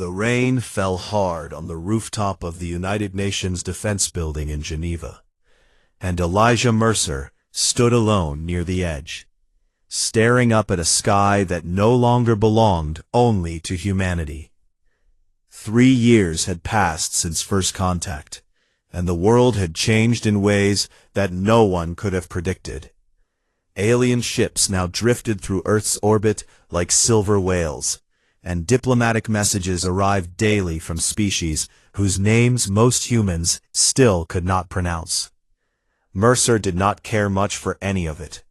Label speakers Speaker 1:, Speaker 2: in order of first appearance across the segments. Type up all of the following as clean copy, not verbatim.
Speaker 1: The rain fell hard on the rooftop of the United Nations Defense Building in Geneva, and Elijah Mercer stood alone near the edge, staring up at a sky that no longer belonged only to humanity. 3 years had passed since first contact, and the world had changed in ways that no one could have predicted. Alien ships now drifted through Earth's orbit like silver whales, and diplomatic messages arrived daily from species whose names most humans still could not pronounce. Mercer did not care much for any of it.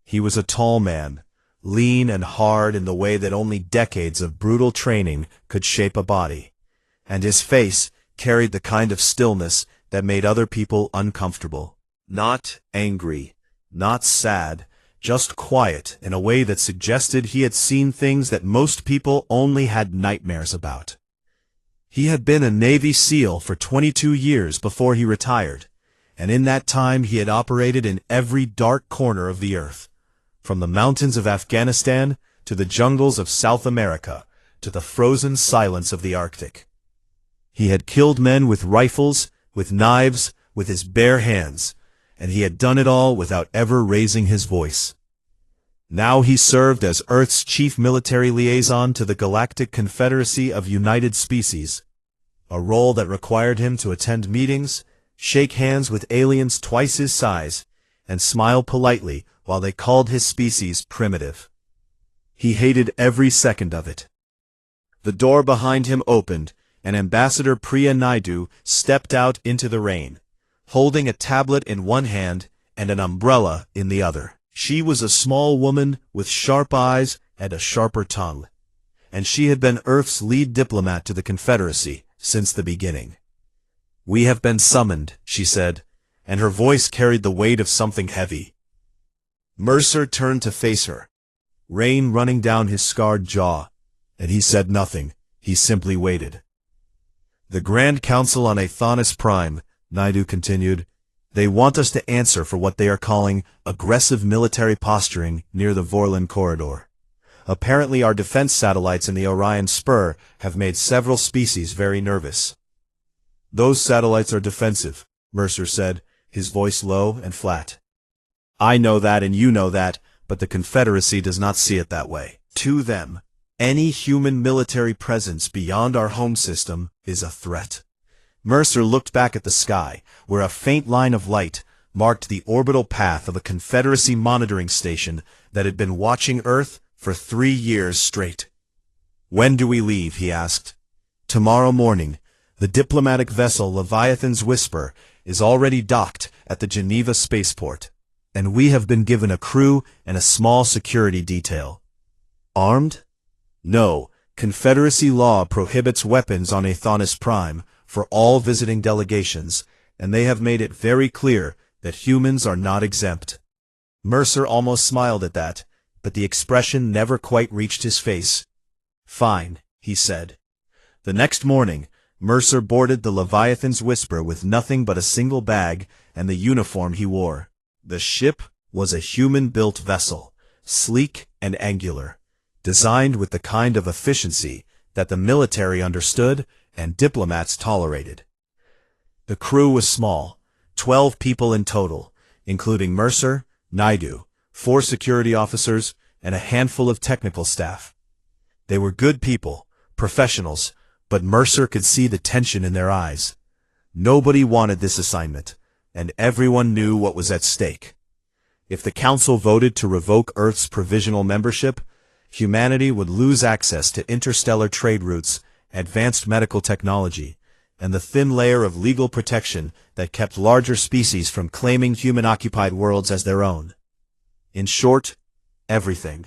Speaker 1: He was a tall man, lean and hard in the way that only decades of brutal training could shape a body, and his face carried the kind of stillness that made other people uncomfortable. Not angry, not sad, just quiet in a way that suggested he had seen things that most people only had nightmares about. He had been a Navy SEAL for 22 years before he retired, and in that time he had operated in every dark corner of the earth, from the mountains of Afghanistan to the jungles of South America to the frozen silence of the Arctic. He had killed men with rifles, with knives, with his bare hands, and he had done it all without ever raising his voice. Now he served as Earth's chief military liaison to the Galactic Confederacy of United Species, a role that required him to attend meetings, shake hands with aliens twice his size, and smile politely while they called his species primitive. He hated every second of it. The door behind him opened, and Ambassador Priya Naidu stepped out into the rain, holding a tablet in one hand and an umbrella in the other. She was a small woman with sharp eyes and a sharper tongue, and she had been Earth's lead diplomat to the Confederacy since the beginning. "We have been summoned," she said, and her voice carried the weight of something heavy. Mercer turned to face her, rain running down his scarred jaw, and he said nothing. He simply waited. "The Grand Council on Athanis Prime," Naidu continued. "They want us to answer for what they are calling aggressive military posturing near the Vorlon corridor. Apparently our defense satellites in the Orion Spur have made several species very nervous." "Those satellites are defensive," Mercer said, his voice low and flat. "I know that and you know that, but the Confederacy does not see it that way. To them, any human military presence beyond our home system is a threat." Mercer looked back at the sky, where a faint line of light marked the orbital path of a Confederacy monitoring station that had been watching Earth for 3 years straight. "When do we leave?" he asked. "Tomorrow morning. The diplomatic vessel Leviathan's Whisper is already docked at the Geneva spaceport, and we have been given a crew and a small security detail." "Armed?" "No. Confederacy law prohibits weapons on Athanis Prime for all visiting delegations, and they have made it very clear that humans are not exempt." Mercer almost smiled at that, but the expression never quite reached his face. "Fine," he said. The next morning, Mercer boarded the Leviathan's Whisper with nothing but a single bag and the uniform he wore. The ship was a human-built vessel, sleek and angular, designed with the kind of efficiency that the military understood and diplomats tolerated. The crew was small, 12 people in total, including Mercer, Naidu, 4 security officers, and a handful of technical staff. They were good people, professionals, but Mercer could see the tension in their eyes. Nobody wanted this assignment, and everyone knew what was at stake. If the Council voted to revoke Earth's provisional membership, humanity would lose access to interstellar trade routes, advanced medical technology, and the thin layer of legal protection that kept larger species from claiming human-occupied worlds as their own. In short, everything.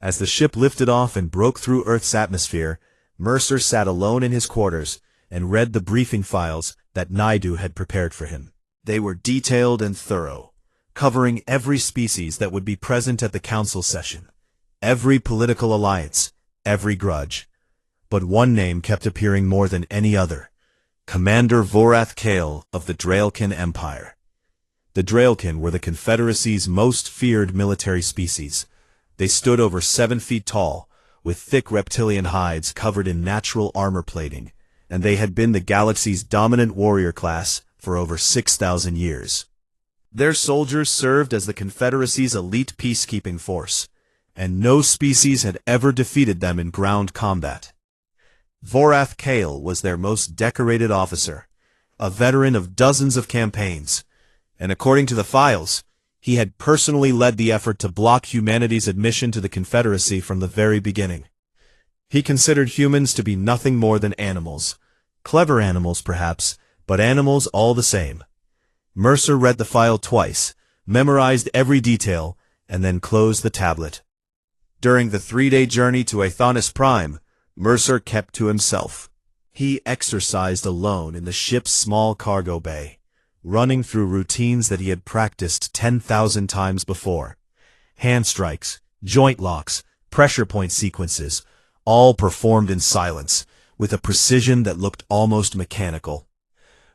Speaker 1: As the ship lifted off and broke through Earth's atmosphere, Mercer sat alone in his quarters and read the briefing files that Naidu had prepared for him. They were detailed and thorough, covering every species that would be present at the council session, every political alliance, every grudge. But one name kept appearing more than any other: Commander Vorath Kale of the Draelkin Empire. The Draelkin were the Confederacy's most feared military species. They stood over 7 feet tall, with thick reptilian hides covered in natural armor plating, and they had been the galaxy's dominant warrior class for over 6,000 years. Their soldiers served as the Confederacy's elite peacekeeping force, and no species had ever defeated them in ground combat. Vorath Kale was their most decorated officer, a veteran of dozens of campaigns, and according to the files, he had personally led the effort to block humanity's admission to the Confederacy from the very beginning. He considered humans to be nothing more than animals. Clever animals, perhaps, but animals all the same. Mercer read the file twice, memorized every detail, and then closed the tablet. During the 3-day journey to Athanis Prime, Mercer kept to himself. He exercised alone in the ship's small cargo bay, running through routines that he had practiced 10,000 times before. Hand strikes, joint locks, pressure point sequences, all performed in silence, with a precision that looked almost mechanical.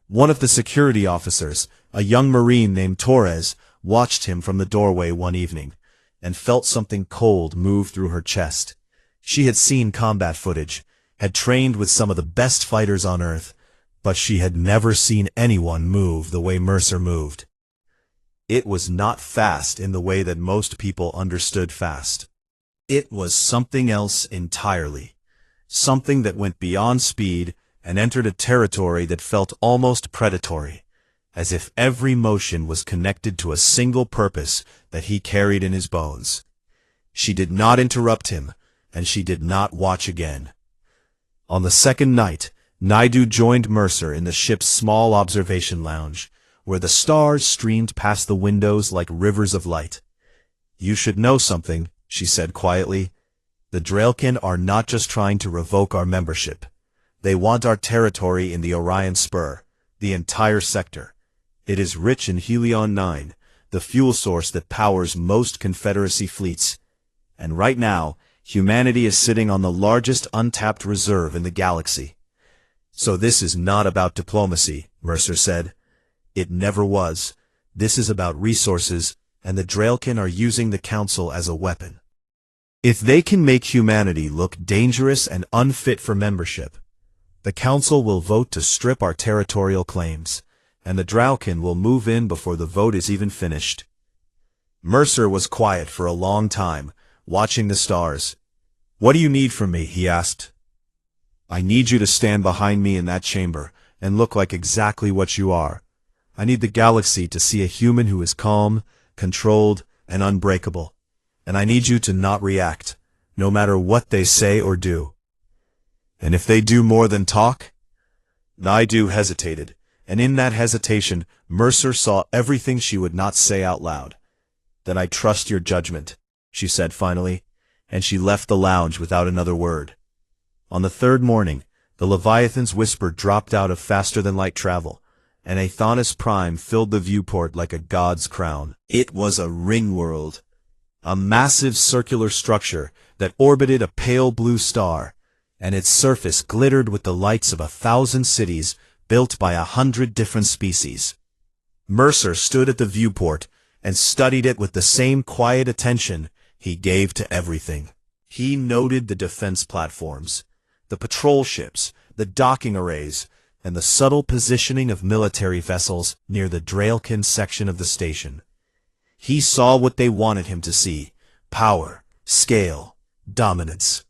Speaker 1: One of the security officers, a young Marine named Torres, watched him from the doorway one evening, and felt something cold move through her chest. She had seen combat footage, had trained with some of the best fighters on Earth, but she had never seen anyone move the way Mercer moved. It was not fast in the way that most people understood fast. It was something else entirely, something that went beyond speed and entered a territory that felt almost predatory, as if every motion was connected to a single purpose that he carried in his bones. She did not interrupt him, and she did not watch again. On the second night, Naidu joined Mercer in the ship's small observation lounge, where the stars streamed past the windows like rivers of light. "You should know something," she said quietly. "The Draelkin are not just trying to revoke our membership. They want our territory in the Orion Spur, the entire sector. It is rich in Helion-9, the fuel source that powers most Confederacy fleets. And right now, humanity is sitting on the largest untapped reserve in the galaxy." "So this is not about diplomacy," Mercer said. "It never was. This is about resources, and the Draelkin are using the Council as a weapon. If they can make humanity look dangerous and unfit for membership, the Council will vote to strip our territorial claims, and the Draelkin will move in before the vote is even finished." Mercer was quiet for a long time, watching the stars. "What do you need from me?" he asked. "I need you to stand behind me in that chamber and look like exactly what you are. I need the galaxy to see a human who is calm, controlled, and unbreakable. And I need you to not react, no matter what they say or do." "And if they do more than talk?" Naidu hesitated, and in that hesitation, Mercer saw everything she would not say out loud. "Then I trust your judgment," she said finally, and she left the lounge without another word. On the third morning, the Leviathan's whisper dropped out of faster-than-light travel, and Athanis Prime filled the viewport like a god's crown. It was a ring world, a massive circular structure that orbited a pale blue star, and its surface glittered with the lights of 1,000 cities built by 100 different species. Mercer stood at the viewport and studied it with the same quiet attention he gave to everything. He noted the defense platforms, the patrol ships, the docking arrays, and the subtle positioning of military vessels near the Draelkin section of the station. He saw what they wanted him to see: power, scale, dominance.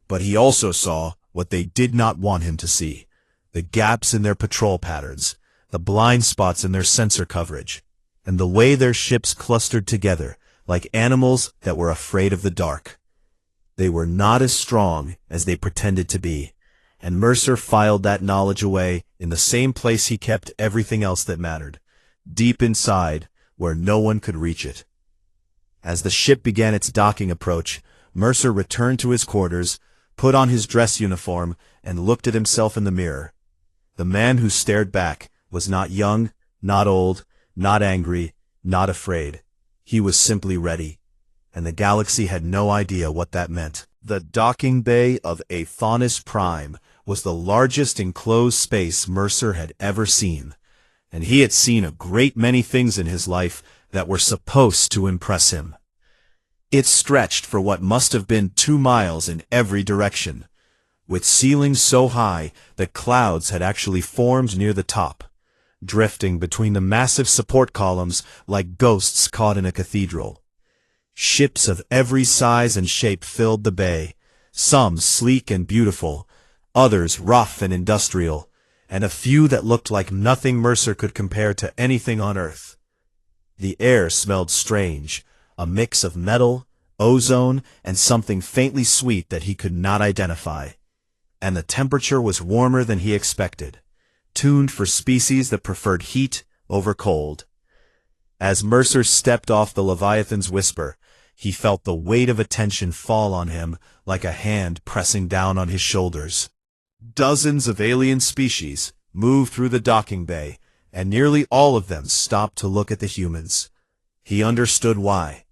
Speaker 1: But he also saw what they did not want him to see: the gaps in their patrol patterns, the blind spots in their sensor coverage, and the way their ships clustered together like animals that were afraid of the dark. They were not as strong as they pretended to be, and Mercer filed that knowledge away in the same place he kept everything else that mattered, deep inside, where no one could reach it. As the ship began its docking approach, Mercer returned to his quarters, put on his dress uniform, and looked at himself in the mirror. The man who stared back was not young, not old, not angry, not afraid. He was simply ready, and the galaxy had no idea what that meant. The docking bay of Athanis Prime was the largest enclosed space Mercer had ever seen, and he had seen a great many things in his life that were supposed to impress him. It stretched for what must have been 2 miles in every direction, with ceilings so high that clouds had actually formed near the top, drifting between the massive support columns like ghosts caught in a cathedral. Ships of every size and shape filled the bay, some sleek and beautiful, others rough and industrial, and a few that looked like nothing Mercer could compare to anything on Earth. The air smelled strange, a mix of metal, ozone, and something faintly sweet that he could not identify. And the temperature was warmer than he expected, tuned for species that preferred heat over cold. As Mercer stepped off the Leviathan's whisper, he felt the weight of attention fall on him like a hand pressing down on his shoulders. Dozens of alien species moved through the docking bay, and nearly all of them stopped to look at the humans. He understood why.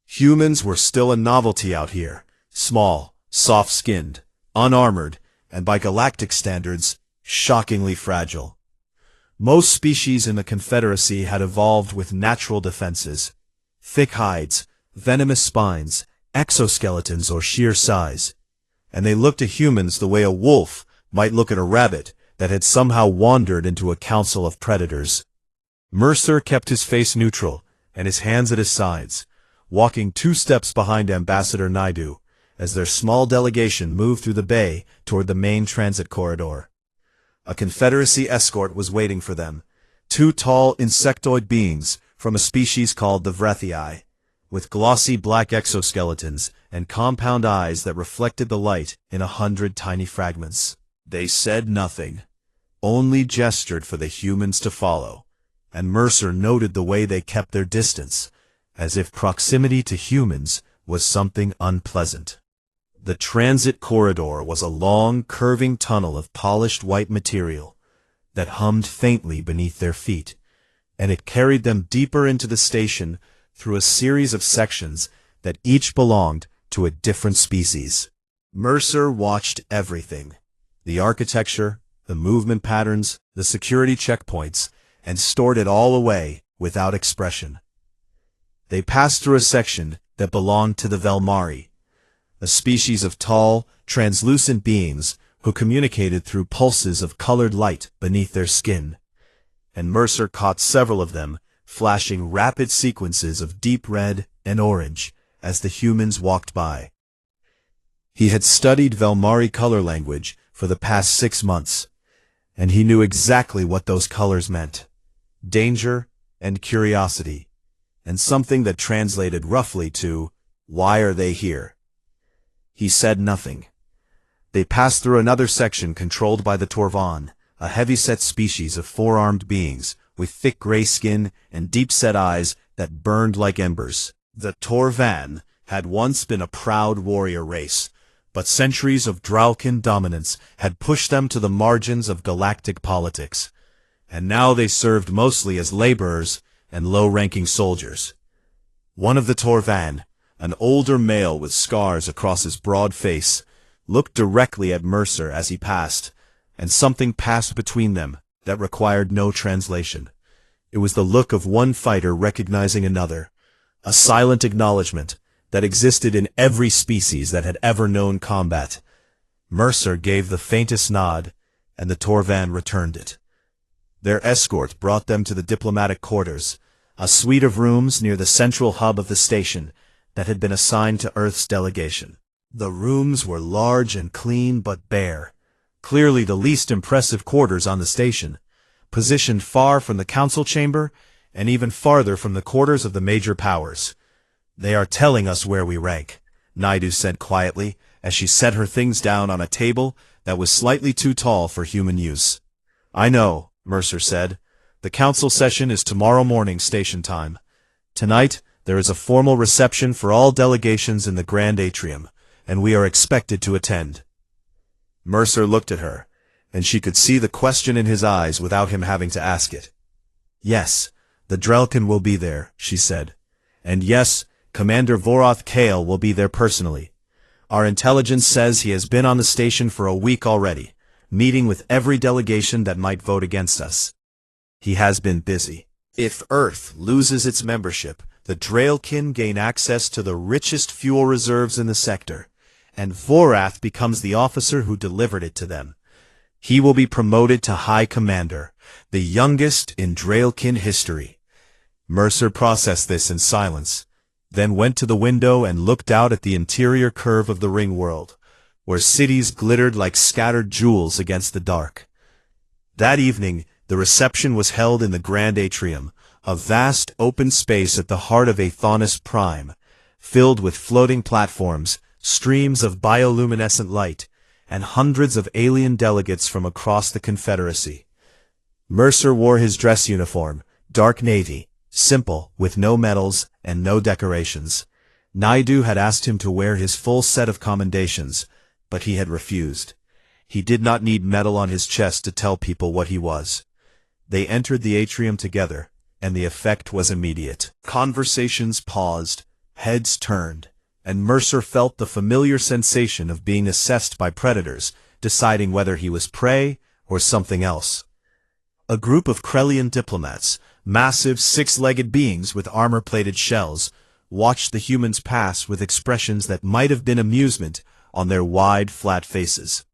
Speaker 1: Humans were still a novelty out here, small, soft-skinned, unarmored, and by galactic standards, shockingly fragile. Most species in the Confederacy had evolved with natural defenses, thick hides, venomous spines, exoskeletons, or sheer size, and they looked at humans the way a wolf might look at a rabbit that had somehow wandered into a council of predators. Mercer kept his face neutral and his hands at his sides, walking 2 steps behind Ambassador Naidu as their small delegation moved through the bay toward the main transit corridor. A Confederacy escort was waiting for them, 2 tall insectoid beings from a species called the Vrethii, with glossy black exoskeletons and compound eyes that reflected the light in 100 tiny fragments. They said nothing, only gestured for the humans to follow, and Mercer noted the way they kept their distance, as if proximity to humans was something unpleasant. The transit corridor was a long, curving tunnel of polished white material that hummed faintly beneath their feet, and it carried them deeper into the station through a series of sections that each belonged to a different species. Mercer watched everything: the architecture, the movement patterns, the security checkpoints, and stored it all away without expression. They passed through a section that belonged to the Velmari, a species of tall, translucent beings who communicated through pulses of colored light beneath their skin, and Mercer caught several of them flashing rapid sequences of deep red and orange as the humans walked by. He had studied Velmari color language for the past 6 months, and he knew exactly what those colors meant: danger and curiosity, and something that translated roughly to, "Why are they here?" He said nothing. They passed through another section controlled by the Torvan, a heavy-set species of 4-armed beings with thick gray skin and deep-set eyes that burned like embers. The Torvan had once been a proud warrior race, but centuries of Dralkin dominance had pushed them to the margins of galactic politics, and now they served mostly as laborers and low-ranking soldiers. One of the Torvan, an older male with scars across his broad face, looked directly at Mercer as he passed, and something passed between them that required no translation. It was the look of one fighter recognizing another, a silent acknowledgement that existed in every species that had ever known combat. Mercer gave the faintest nod, and the Torvan returned it. Their escort brought them to the diplomatic quarters, a suite of rooms near the central hub of the station that had been assigned to Earth's delegation. The rooms were large and clean but bare, clearly the least impressive quarters on the station, positioned far from the council chamber and even farther from the quarters of the major powers. "They are telling us where we rank," Naidu said quietly as she set her things down on a table that was slightly too tall for human use. "I know," Mercer said. "The council session is tomorrow morning station time. Tonight, there is a formal reception for all delegations in the Grand Atrium, and we are expected to attend." Mercer looked at her, and she could see the question in his eyes without him having to ask it. "Yes, the Drelkin will be there," she said. "And yes, Commander Voroth Kale will be there personally. Our intelligence says he has been on the station for a week already, meeting with every delegation that might vote against us. He has been busy. If Earth loses its membership the Draelkin gain access to the richest fuel reserves in the sector, and Vorath becomes the officer who delivered it to them. He will be promoted to High Commander, the youngest in Draelkin history. Mercer processed this in silence, then went to the window and looked out at the interior curve of the ring world, where cities glittered like scattered jewels against the dark. That evening, the reception was held in the Grand Atrium, a vast open space at the heart of Aethanus Prime, filled with floating platforms, streams of bioluminescent light, and hundreds of alien delegates from across the Confederacy. Mercer wore his dress uniform, dark navy, simple, with no medals and no decorations. Naidu had asked him to wear his full set of commendations, but he had refused. He did not need metal on his chest to tell people what he was. They entered the atrium together, and the effect was immediate. Conversations paused, heads turned, and Mercer felt the familiar sensation of being assessed by predators, deciding whether he was prey or something else. A group of Krellian diplomats, massive six-legged beings with armor-plated shells, watched the humans pass with expressions that might have been amusement on their wide, flat faces.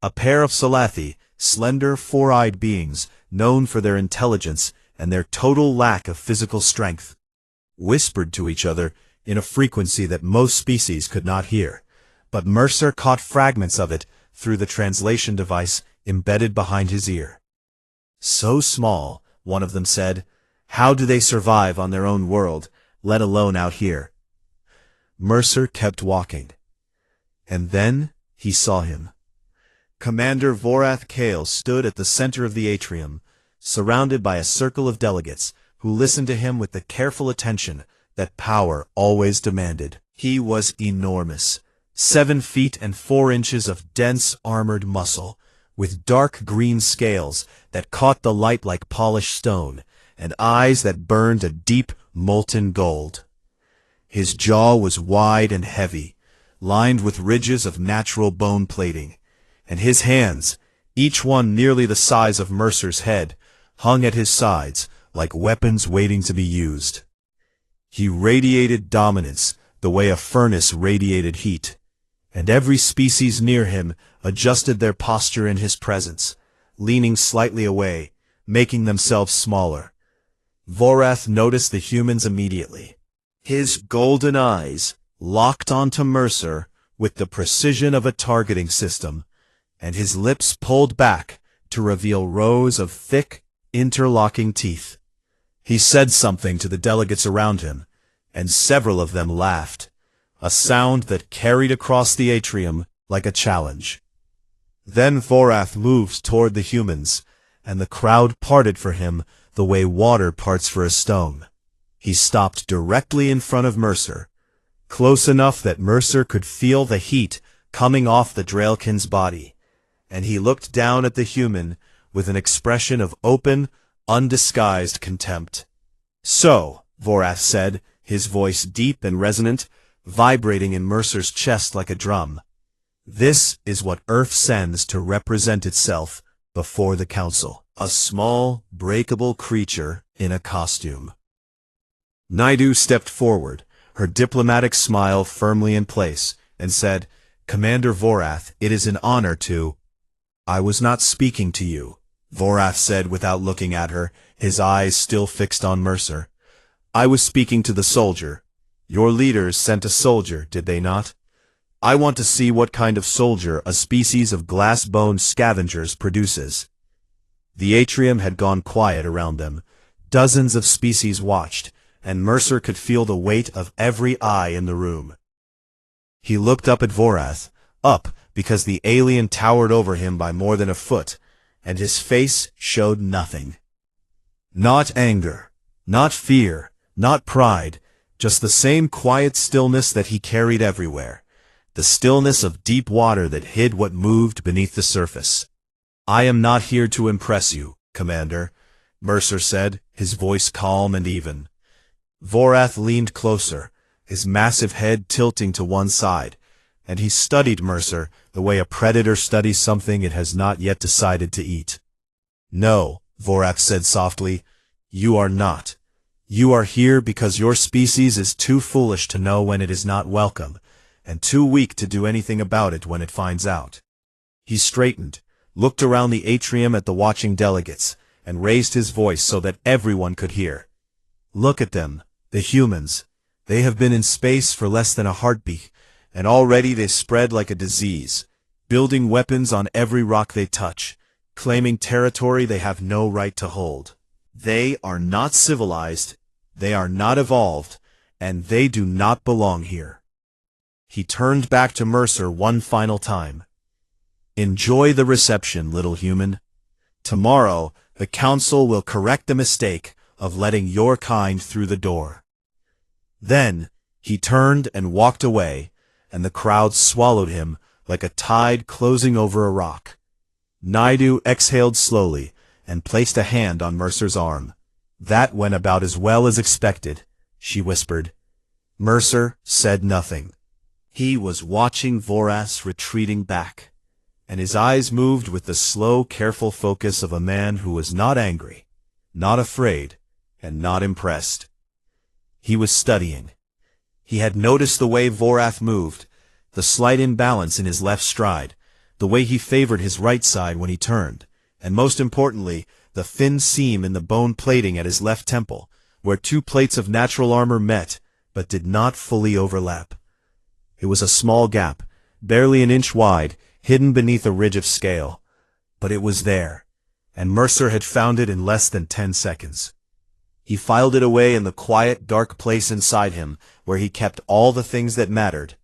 Speaker 1: A pair of Salathi, slender, four-eyed beings, known for their intelligence and their total lack of physical strength, whispered to each other in a frequency that most species could not hear, but Mercer caught fragments of it through the translation device embedded behind his ear. "So small," one of them said. "How do they survive on their own world, let alone out here?" Mercer kept walking. And then he saw him. Commander Vorath Kale stood at the center of the atrium, surrounded by a circle of delegates who listened to him with the careful attention that power always demanded. He was enormous, 7 feet and 4 inches of dense armored muscle, with dark green scales that caught the light like polished stone, and eyes that burned a deep, molten gold. His jaw was wide and heavy, lined with ridges of natural bone plating, and his hands, each one nearly the size of Mercer's head, hung at his sides like weapons waiting to be used. He radiated dominance the way a furnace radiated heat, and every species near him adjusted their posture in his presence, leaning slightly away, making themselves smaller. Vorath noticed the humans immediately. His golden eyes locked onto Mercer with the precision of a targeting system, and his lips pulled back to reveal rows of thick, interlocking teeth. He said something to the delegates around him, and several of them laughed, a sound that carried across the atrium like a challenge. Then Vorath moved toward the humans, and the crowd parted for him the way water parts for a stone. He stopped directly in front of Mercer, close enough that Mercer could feel the heat coming off the Draelkin's body, and he looked down at the human with an expression of open, undisguised contempt. "So," Vorath said, his voice deep and resonant, vibrating in Mercer's chest like a drum, "this is what Earth sends to represent itself before the Council. A small, breakable creature in a costume." Naidu stepped forward, her diplomatic smile firmly in place, and said, "Commander Vorath, it is an honor to—" "I was not speaking to you," Vorath said without looking at her, his eyes still fixed on Mercer. "I was speaking to the soldier. Your leaders sent a soldier, did they not? I want to see what kind of soldier a species of glass-boned scavengers produces." The atrium had gone quiet around them. Dozens of species watched, and Mercer could feel the weight of every eye in the room. He looked up at Vorath, up because the alien towered over him by more than a foot, and his face showed nothing. Not anger, not fear, not pride, just the same quiet stillness that he carried everywhere, the stillness of deep water that hid what moved beneath the surface. "I am not here to impress you, Commander," Mercer said, his voice calm and even. Vorath leaned closer, his massive head tilting to one side, and he studied Mercer the way a predator studies something it has not yet decided to eat. "No," Vorath said softly, "you are not. You are here because your species is too foolish to know when it is not welcome, and too weak to do anything about it when it finds out. He straightened, looked around the atrium at the watching delegates, and raised his voice so that everyone could hear. Look at them, the humans. They have been in space for less than a heartbeat, and already they spread like a disease, building weapons on every rock they touch, claiming territory they have no right to hold. They are not civilized, they are not evolved, and they do not belong here. He turned back to Mercer one final time. Enjoy the reception, little human. Tomorrow, the Council will correct the mistake of letting your kind through the door. Then, he turned and walked away, and the crowd swallowed him like a tide closing over a rock. Naidu exhaled slowly and placed a hand on Mercer's arm. That went about as well as expected, she whispered. Mercer said nothing. He was watching Vorath retreating back, and his eyes moved with the slow, careful focus of a man who was not angry, not afraid, and not impressed. He was studying. He had noticed the way Vorath moved, the slight imbalance in his left stride, the way he favored his right side when he turned, and most importantly, the thin seam in the bone plating at his left temple, where two plates of natural armor met, but did not fully overlap. It was a small gap, barely an inch wide, hidden beneath a ridge of scale. But it was there, and Mercer had found it in less than 10 seconds. He filed it away in the quiet, dark place inside him, where he kept all the things that mattered.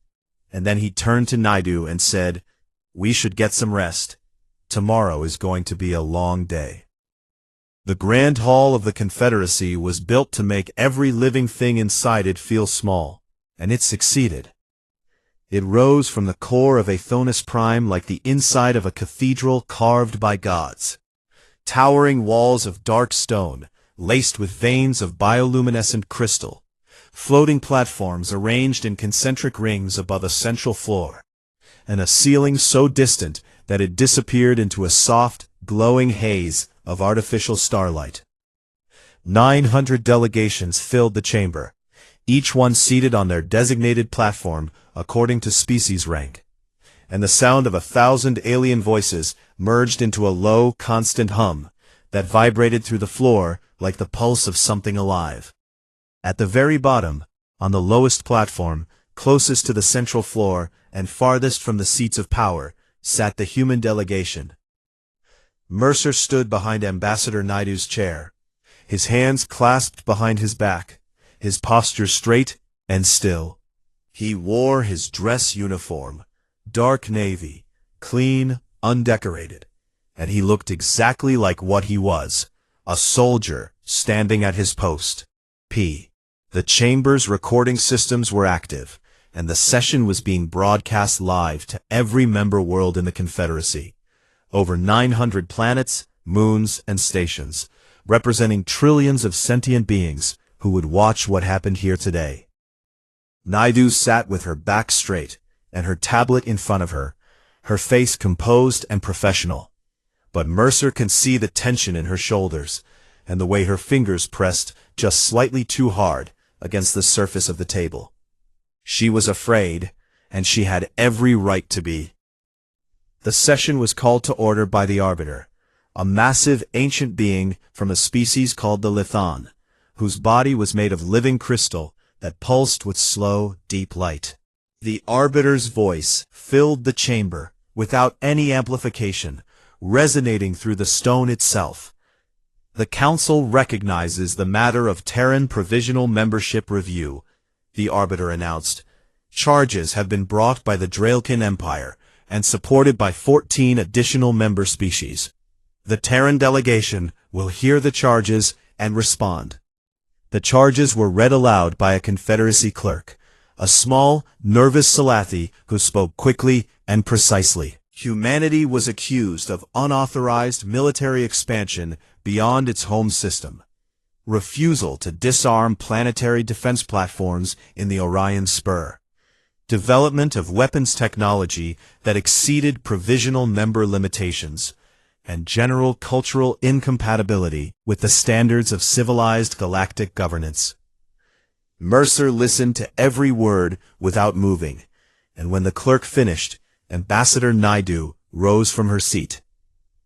Speaker 1: And then he turned to Naidu and said, "We should get some rest. Tomorrow is going to be a long day." The Grand Hall of the Confederacy was built to make every living thing inside it feel small, and it succeeded. It rose from the core of Aethonus Prime like the inside of a cathedral carved by gods. Towering walls of dark stone, laced with veins of bioluminescent crystal. Floating platforms arranged in concentric rings above a central floor. And a ceiling so distant that it disappeared into a soft, glowing haze of artificial starlight. 900 delegations filled the chamber, each one seated on their designated platform according to species rank, and the sound of 1,000 alien voices merged into a low, constant hum that vibrated through the floor like the pulse of something alive. At the very bottom, on the lowest platform, closest to the central floor and farthest from the seats of power, sat the human delegation. Mercer stood behind Ambassador Naidu's chair, his hands clasped behind his back, his posture straight and still. He wore his dress uniform, dark navy, clean, undecorated, and he looked exactly like what he was, a soldier standing at his post. The chamber's recording systems were active, and the session was being broadcast live to every member world in the Confederacy. Over 900 planets, moons, and stations, representing trillions of sentient beings who would watch what happened here today. Naidu sat with her back straight and her tablet in front of her, her face composed and professional. But Mercer could see the tension in her shoulders and the way her fingers pressed just slightly too hard against the surface of the table. She was afraid, and she had every right to be. The session was called to order by the Arbiter, a massive ancient being from a species called the Lithon, whose body was made of living crystal that pulsed with slow, deep light. The Arbiter's voice filled the chamber without any amplification, resonating through the stone itself. The Council recognizes the matter of Terran Provisional Membership Review, the Arbiter announced. Charges have been brought by the Draelkin Empire and supported by 14 additional member species. The Terran delegation will hear the charges and respond. The charges were read aloud by a Confederacy clerk, a small, nervous Salathi who spoke quickly and precisely. Humanity was accused of unauthorized military expansion beyond its home system, refusal to disarm planetary defense platforms in the Orion Spur, development of weapons technology that exceeded provisional member limitations, and general cultural incompatibility with the standards of civilized galactic governance. Mercer listened to every word without moving, and when the clerk finished, Ambassador Naidu rose from her seat.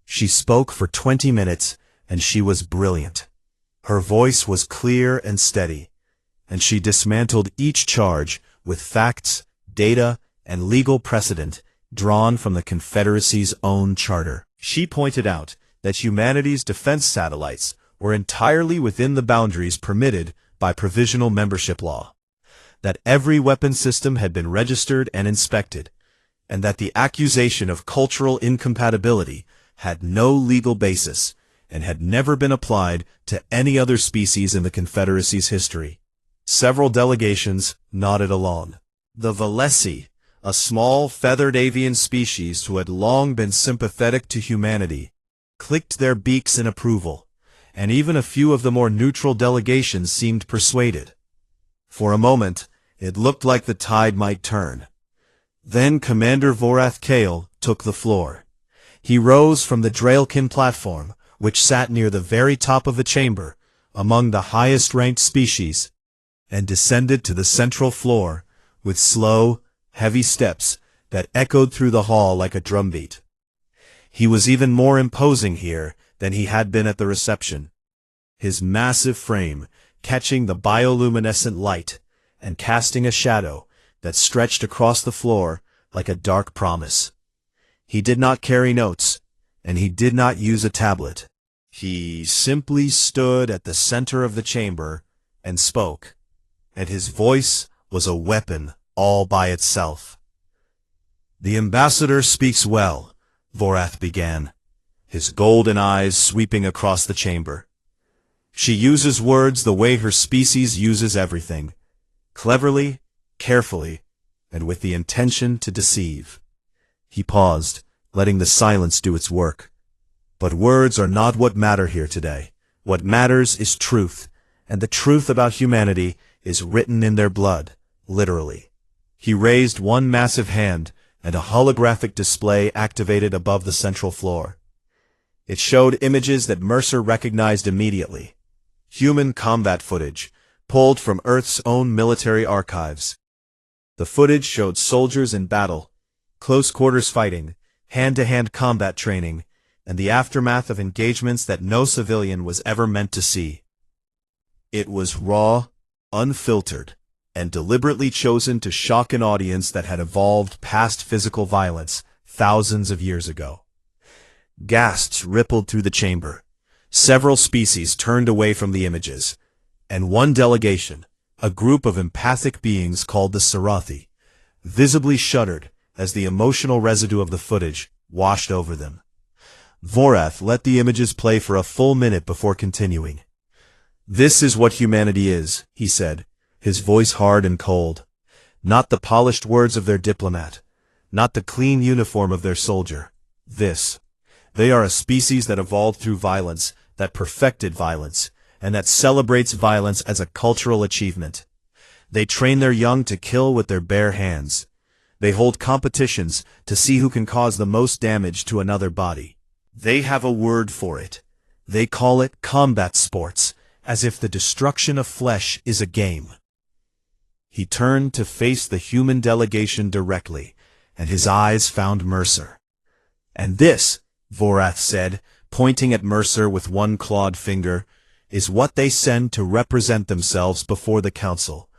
Speaker 1: She spoke for 20 minutes, and she was brilliant. Her voice was clear and steady, and she dismantled each charge with facts, data, and legal precedent drawn from the Confederacy's own charter. She pointed out that humanity's defense satellites were entirely within the boundaries permitted by provisional membership law, that every weapon system had been registered and inspected, and that the accusation of cultural incompatibility had no legal basis and had never been applied to any other species in the Confederacy's history. Several delegations nodded along. The Valesi, a small feathered avian species who had long been sympathetic to humanity, clicked their beaks in approval, and even a few of the more neutral delegations seemed persuaded. For a moment, it looked like the tide might turn. Then Commander Vorath Kale took the floor. He rose from the Drailkin platform, which sat near the very top of the chamber, among the highest-ranked species, and descended to the central floor with slow, heavy steps that echoed through the hall like a drumbeat. He was even more imposing here than he had been at the reception, his massive frame catching the bioluminescent light and casting a shadow that stretched across the floor like a dark promise. He did not carry notes, and he did not use a tablet. He simply stood at the center of the chamber and spoke, and his voice was a weapon all by itself. "The ambassador speaks well," Vorath began, his golden eyes sweeping across the chamber. "She uses words the way her species uses everything, cleverly, carefully, and with the intention to deceive." He paused, letting the silence do its work. "But words are not what matter here today. What matters is truth, and the truth about humanity is written in their blood, literally." He raised one massive hand, and a holographic display activated above the central floor. It showed images that Mercer recognized immediately. Human combat footage, pulled from Earth's own military archives. The footage showed soldiers in battle, close-quarters fighting, hand-to-hand combat training, and the aftermath of engagements that no civilian was ever meant to see. It was raw, unfiltered, and deliberately chosen to shock an audience that had evolved past physical violence thousands of years ago. Gasps rippled through the chamber. Several species turned away from the images, and one delegation, a group of empathic beings called the Sarathi, visibly shuddered as the emotional residue of the footage washed over them. Vorath let the images play for a full minute before continuing. "This is what humanity is," he said, his voice hard and cold. "Not the polished words of their diplomat, not the clean uniform of their soldier. They are a species that evolved through violence, that perfected violence, and that celebrates violence as a cultural achievement. They train their young to kill with their bare hands. They hold competitions to see who can cause the most damage to another body. They have a word for it. They call it combat sports, as if the destruction of flesh is a game." He turned to face the human delegation directly, and his eyes found Mercer. "And this," Vorath said, pointing at Mercer with one clawed finger, "is what they send to represent themselves before the council.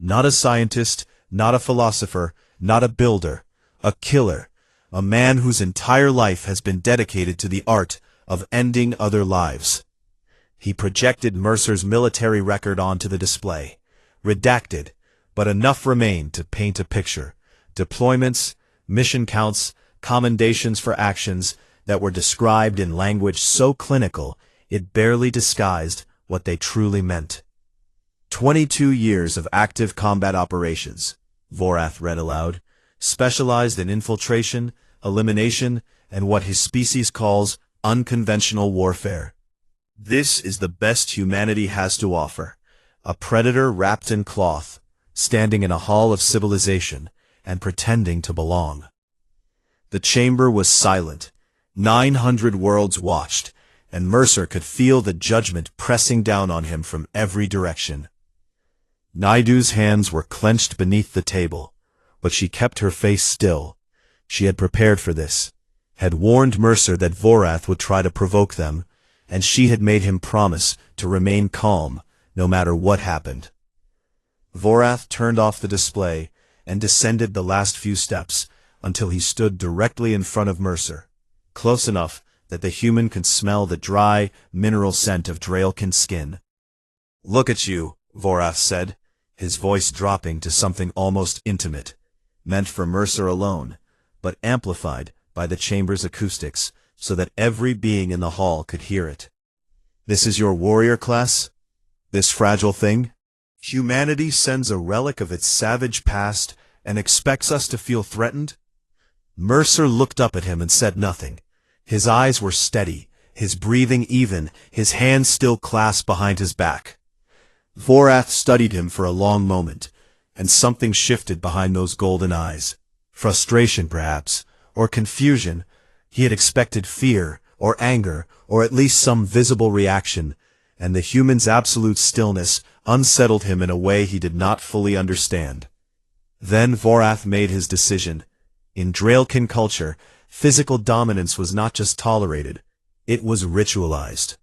Speaker 1: Not a scientist, not a philosopher, not a builder, a killer, a man whose entire life has been dedicated to the art of ending other lives." He projected Mercer's military record onto the display, redacted, but enough remained to paint a picture. Deployments, mission counts, commendations for actions that were described in language so clinical it barely disguised what they truly meant. 22 years of active combat operations, Vorath read aloud, specialized in infiltration, elimination, and what his species calls unconventional warfare. This is the best humanity has to offer, a predator wrapped in cloth, standing in a hall of civilization and pretending to belong. The chamber was silent. 900 worlds watched, and Mercer could feel the judgment pressing down on him from every direction. Naidu's hands were clenched beneath the table, but she kept her face still. She had prepared for this, had warned Mercer that Vorath would try to provoke them, and she had made him promise to remain calm, no matter what happened. Vorath turned off the display and descended the last few steps until he stood directly in front of Mercer, close enough that the human could smell the dry, mineral scent of Draelkin's skin. "Look at you," Vorath said, his voice dropping to something almost intimate, meant for Mercer alone, but amplified by the chamber's acoustics so that every being in the hall could hear it. "This is your warrior class? This fragile thing? Humanity sends a relic of its savage past and expects us to feel threatened?" Mercer looked up at him and said nothing. His eyes were steady, his breathing even, his hands still clasped behind his back. Vorath studied him for a long moment, and something shifted behind those golden eyes. Frustration, perhaps, or confusion. He had expected fear, or anger, or at least some visible reaction, and the human's absolute stillness unsettled him in a way he did not fully understand. Then Vorath made his decision. In Draelkin culture, physical dominance was not just tolerated, it was ritualized.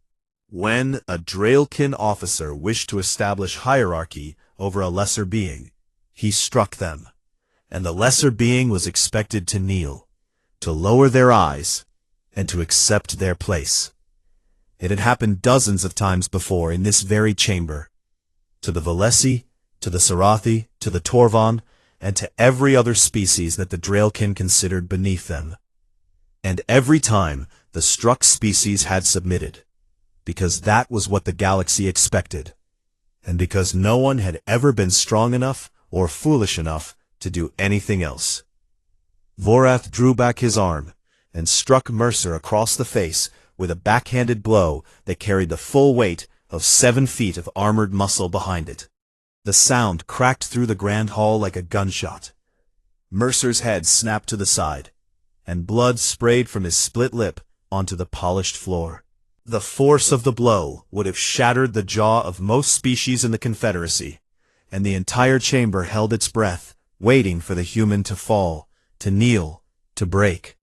Speaker 1: When a Draelkin officer wished to establish hierarchy over a lesser being, he struck them, and the lesser being was expected to kneel, to lower their eyes, and to accept their place. It had happened dozens of times before in this very chamber, to the Valesi, to the Sarathi, to the Torvon, and to every other species that the Draelkin considered beneath them. And every time the struck species had submitted, because that was what the galaxy expected, and because no one had ever been strong enough or foolish enough to do anything else. Vorath drew back his arm and struck Mercer across the face with a backhanded blow that carried the full weight of 7 feet of armored muscle behind it. The sound cracked through the grand hall like a gunshot. Mercer's head snapped to the side, and blood sprayed from his split lip onto the polished floor. The force of the blow would have shattered the jaw of most species in the Confederacy, and the entire chamber held its breath, waiting for the human to fall, to kneel, to break.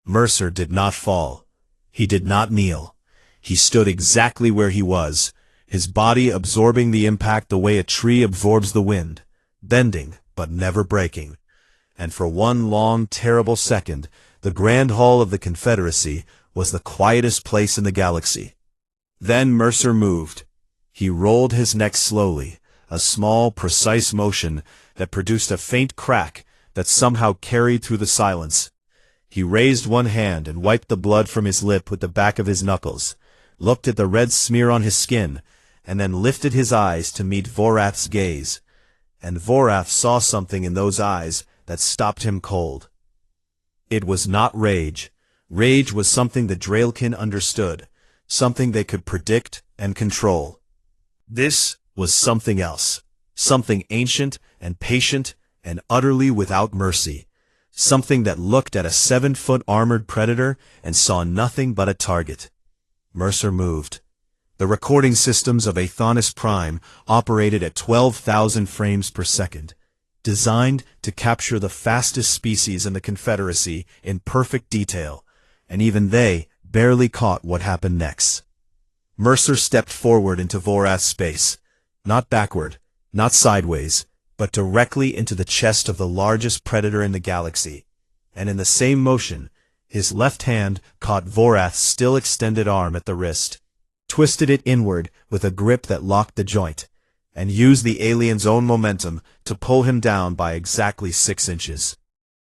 Speaker 1: Mercer did not fall. He did not kneel. He stood exactly where he was, his body absorbing the impact the way a tree absorbs the wind, bending but never breaking. And for one long, terrible second, the Grand Hall of the Confederacy was the quietest place in the galaxy. Then Mercer moved. He rolled his neck slowly, a small, precise motion that produced a faint crack that somehow carried through the silence. He raised one hand and wiped the blood from his lip with the back of his knuckles, looked at the red smear on his skin, and then lifted his eyes to meet Vorath's gaze. And Vorath saw something in those eyes that stopped him cold. It was not rage. Rage was something the Draelkin understood, something they could predict and control. This was something else, something ancient and patient and utterly without mercy, something that looked at a 7-foot armored predator and saw nothing but a target. Mercer moved. The recording systems of Athonis Prime operated at 12,000 frames per second, designed to capture the fastest species in the Confederacy in perfect detail, and even they barely caught what happened next. Mercer stepped forward into Vorath's space, not backward, not sideways, but directly into the chest of the largest predator in the galaxy, and in the same motion, his left hand caught Vorath's still extended arm at the wrist, twisted it inward with a grip that locked the joint, and used the alien's own momentum to pull him down by exactly 6 inches.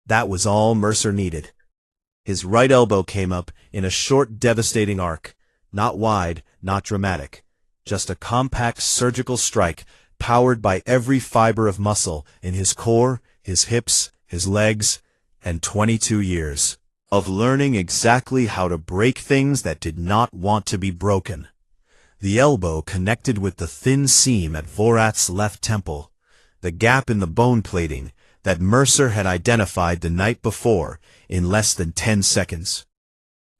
Speaker 1: That was all Mercer needed. His right elbow came up in a short, devastating arc, not wide, not dramatic, just a compact surgical strike powered by every fiber of muscle in his core, his hips, his legs, and 22 years of learning exactly how to break things that did not want to be broken. The elbow connected with the thin seam at Vorath's left temple, the gap in the bone plating that Mercer had identified the night before in less than 10 seconds.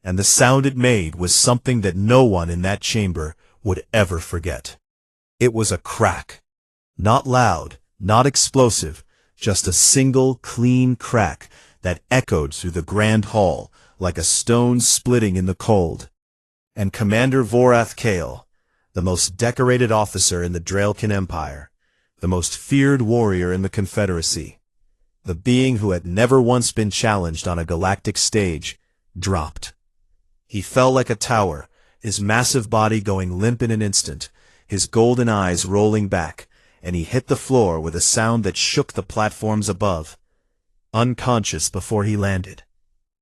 Speaker 1: and the sound it made was something that no one in that chamber would ever forget. It was a crack. Not loud, not explosive, just a single, clean crack that echoed through the grand hall like a stone splitting in the cold. And Commander Vorath Kale, the most decorated officer in the Draelkin Empire, the most feared warrior in the Confederacy, the being who had never once been challenged on a galactic stage, dropped. He fell like a tower, his massive body going limp in an instant, his golden eyes rolling back, and he hit the floor with a sound that shook the platforms above. Unconscious before he landed.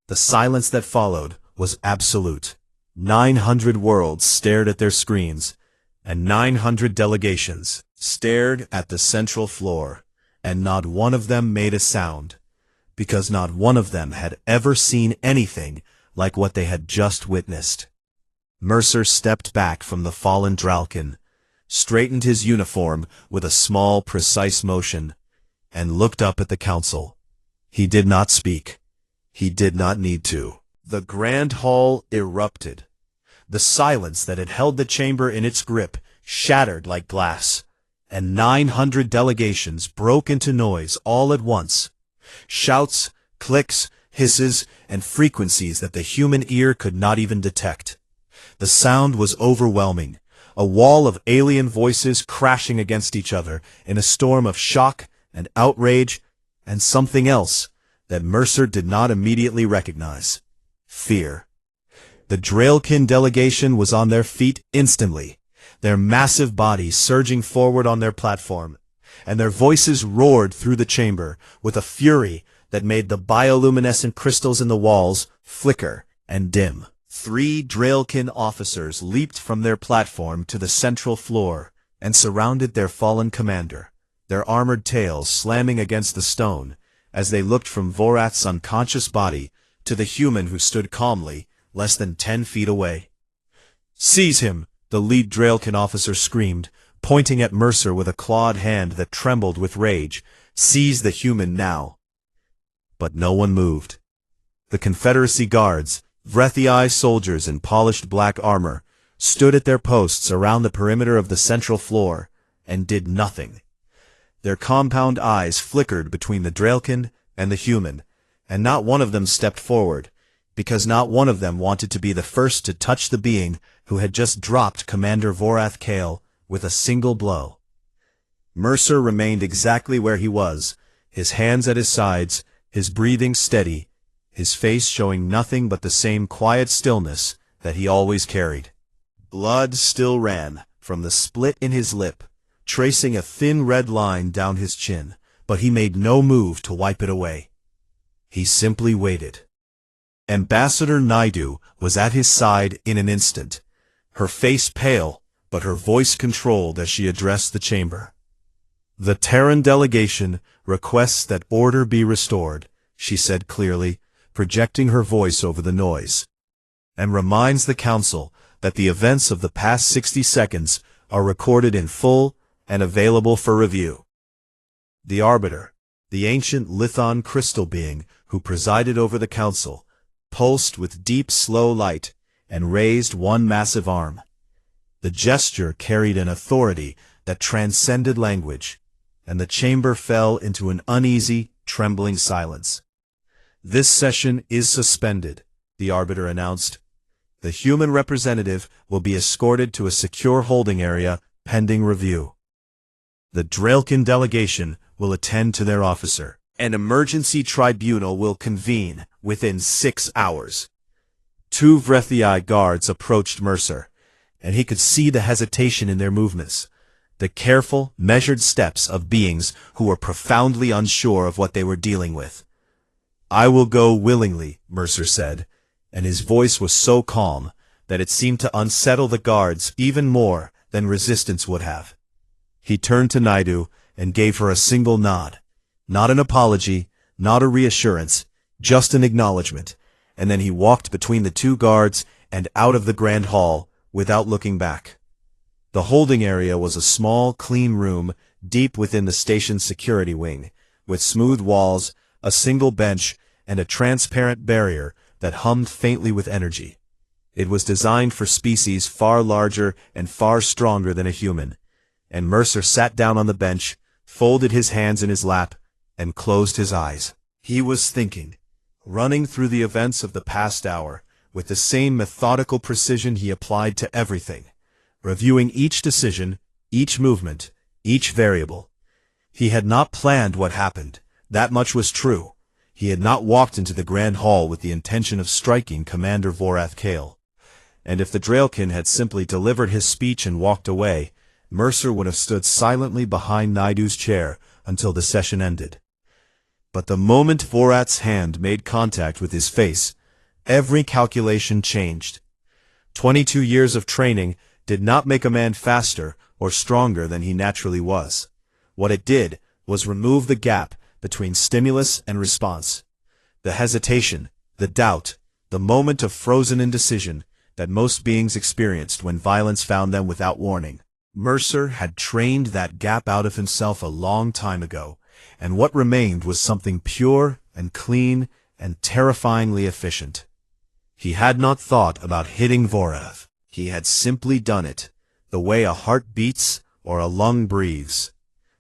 Speaker 1: The silence that followed was absolute. 900 worlds stared at their screens, and 900 delegations stared at the central floor, and not one of them made a sound, because not one of them had ever seen anything like what they had just witnessed. Mercer stepped back from the fallen Draelkin, straightened his uniform with a small, precise motion, and looked up at the council. He did not speak. He did not need to. The grand hall erupted. The silence that had held the chamber in its grip shattered like glass, and 900 delegations broke into noise all at once. Shouts, clicks, hisses, and frequencies that the human ear could not even detect. The sound was overwhelming, a wall of alien voices crashing against each other in a storm of shock and outrage and something else that Mercer did not immediately recognize. Fear. The Draelkin delegation was on their feet instantly, their massive bodies surging forward on their platform, and their voices roared through the chamber with a fury that made the bioluminescent crystals in the walls flicker and dim. 3 Draelkin officers leaped from their platform to the central floor and surrounded their fallen commander, their armored tails slamming against the stone as they looked from Vorath's unconscious body to the human who stood calmly less than 10 feet away. "Seize him!" the lead Draelkin officer screamed, pointing at Mercer with a clawed hand that trembled with rage. "Seize the human now!" But no one moved. The Confederacy guards, Vrethii soldiers in polished black armor, stood at their posts around the perimeter of the central floor and did nothing. Their compound eyes flickered between the Draelkin and the human, and not one of them stepped forward, because not one of them wanted to be the first to touch the being who had just dropped Commander Vorath Kale with a single blow. Mercer remained exactly where he was, his hands at his sides, his breathing steady, his face showing nothing but the same quiet stillness that he always carried. Blood still ran from the split in his lip, tracing a thin red line down his chin, but he made no move to wipe it away. He simply waited. Ambassador Naidu was at his side in an instant, her face pale, but her voice controlled as she addressed the chamber. "The Terran delegation requests that order be restored," she said clearly, projecting her voice over the noise, "and reminds the Council that the events of the past 60 seconds are recorded in full and available for review." The Arbiter, the ancient Lithon crystal being who presided over the Council, pulsed with deep, slow light and raised one massive arm. The gesture carried an authority that transcended language, and the chamber fell into an uneasy, trembling silence. "This session is suspended," the Arbiter announced. "The human representative will be escorted to a secure holding area pending review. The Draelkin delegation will attend to their officer. An emergency tribunal will convene within 6 hours." 2 Vrethii guards approached Mercer, and he could see the hesitation in their movements, the careful, measured steps of beings who were profoundly unsure of what they were dealing with. "I will go willingly," Mercer said, and his voice was so calm that it seemed to unsettle the guards even more than resistance would have. He turned to Naidu and gave her a single nod. Not an apology, not a reassurance, just an acknowledgement, and then he walked between the 2 guards and out of the grand hall without looking back. The holding area was a small, clean room deep within the station's security wing, with smooth walls, a single bench, and a transparent barrier that hummed faintly with energy. It was designed for species far larger and far stronger than a human, and Mercer sat down on the bench, folded his hands in his lap, and closed his eyes. He was thinking, running through the events of the past hour, with the same methodical precision he applied to everything, reviewing each decision, each movement, each variable. He had not planned what happened, that much was true. He had not walked into the Grand Hall with the intention of striking Commander Vorath Kale. And if the Draelkin had simply delivered his speech and walked away, Mercer would have stood silently behind Naidu's chair until the session ended. But the moment Vorath's hand made contact with his face, every calculation changed. 22 years of training did not make a man faster or stronger than he naturally was. What it did was remove the gap between stimulus and response. The hesitation, the doubt, the moment of frozen indecision that most beings experienced when violence found them without warning. Mercer had trained that gap out of himself a long time ago, and what remained was something pure and clean and terrifyingly efficient. He had not thought about hitting Vorath. He had simply done it, the way a heart beats or a lung breathes.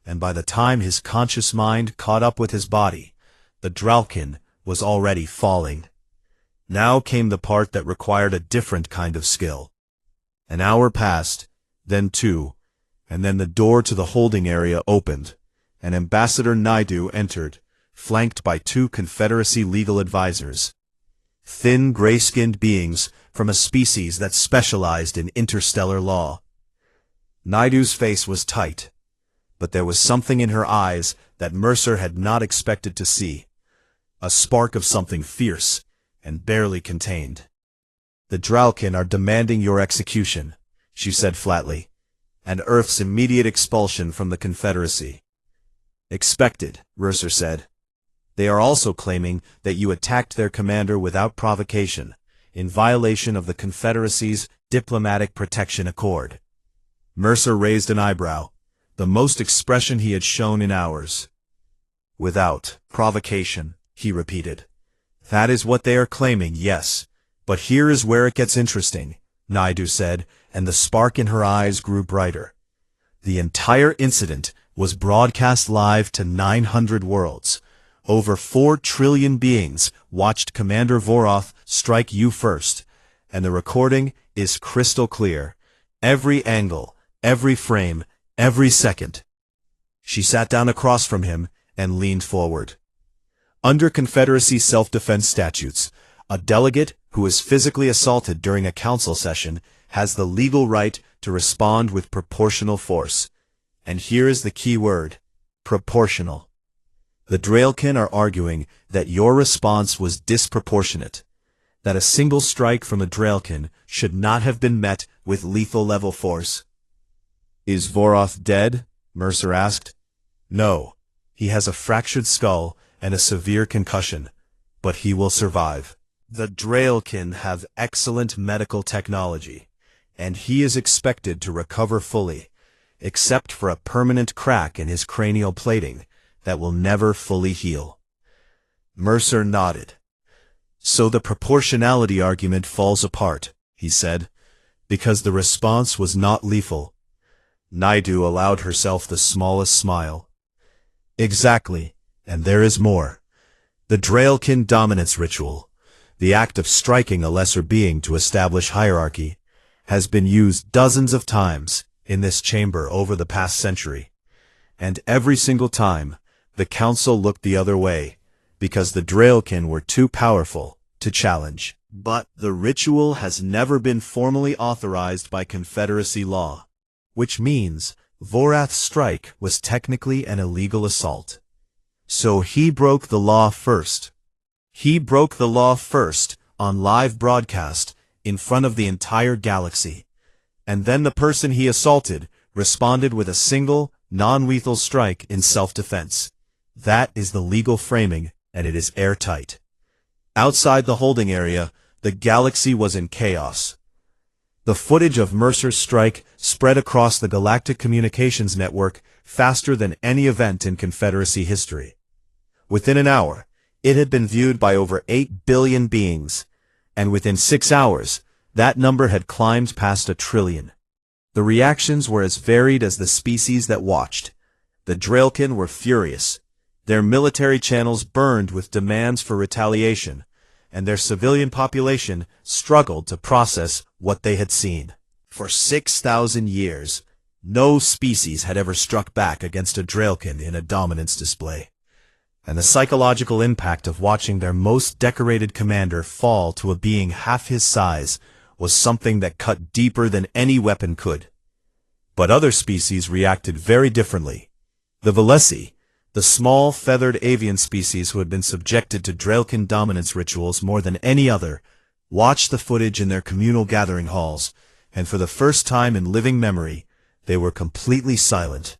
Speaker 1: And by the time his conscious mind caught up with his body, the Draelkin was already falling. Now came the part that required a different kind of skill. An hour passed, then 2, and then the door to the holding area opened, and Ambassador Naidu entered, flanked by 2 Confederacy legal advisors. Thin, gray-skinned beings from a species that specialized in interstellar law. Naidu's face was tight, but there was something in her eyes that Mercer had not expected to see. A spark of something fierce and barely contained. "The Draelkin are demanding your execution," she said flatly, "and Earth's immediate expulsion from the Confederacy." "Expected," Mercer said. "They are also claiming that you attacked their commander without provocation, in violation of the Confederacy's Diplomatic Protection Accord." Mercer raised an eyebrow, the most expression he had shown in hours. "Without provocation," he repeated. "That is what they are claiming, yes. But here is where it gets interesting," Naidu said, and the spark in her eyes grew brighter. "The entire incident was broadcast live to 900 worlds. Over 4 trillion beings watched Commander Vorath strike you first, and the recording is crystal clear. Every angle, every frame, every second." She sat down across from him and leaned forward. Under Confederacy self-defense statutes, a delegate who is physically assaulted during a council session has the legal right to respond with proportional force. And here is the key word: proportional. The Draelkin are arguing that your response was disproportionate, that a single strike from a Draelkin should not have been met with lethal level force. "Is Vorath dead?" Mercer asked. "No. He has a fractured skull and a severe concussion, but he will survive. The Draelkin have excellent medical technology, and he is expected to recover fully, except for a permanent crack in his cranial plating that will never fully heal." Mercer nodded. "So the proportionality argument falls apart," he said, "because the response was not lethal." Naidu allowed herself the smallest smile. "Exactly, and there is more. The Draelkin dominance ritual, the act of striking a lesser being to establish hierarchy, has been used dozens of times in this chamber over the past century. And every single time, the Council looked the other way, because the Draelkin were too powerful to challenge. But the ritual has never been formally authorized by Confederacy law, which means Vorath's strike was technically an illegal assault. So he broke the law first. He broke the law first on live broadcast in front of the entire galaxy. And then the person he assaulted responded with a single, non-lethal strike in self-defense. That is the legal framing, and it is airtight. Outside the holding area, the galaxy was in chaos. The footage of Mercer's strike spread across the galactic communications network faster than any event in Confederacy history. Within an hour, it had been viewed by over 8 billion beings, and within 6 hours, that number had climbed past 1 trillion. The reactions were as varied as the species that watched. The Draelkin were furious. Their military channels burned with demands for retaliation, and their civilian population struggled to process what they had seen. For 6,000 years, no species had ever struck back against a Draelkin in a dominance display. And the psychological impact of watching their most decorated commander fall to a being half his size was something that cut deeper than any weapon could. But other species reacted very differently. The Velesi, the small, feathered avian species who had been subjected to Draelkin dominance rituals more than any other, watched the footage in their communal gathering halls, and for the first time in living memory, they were completely silent.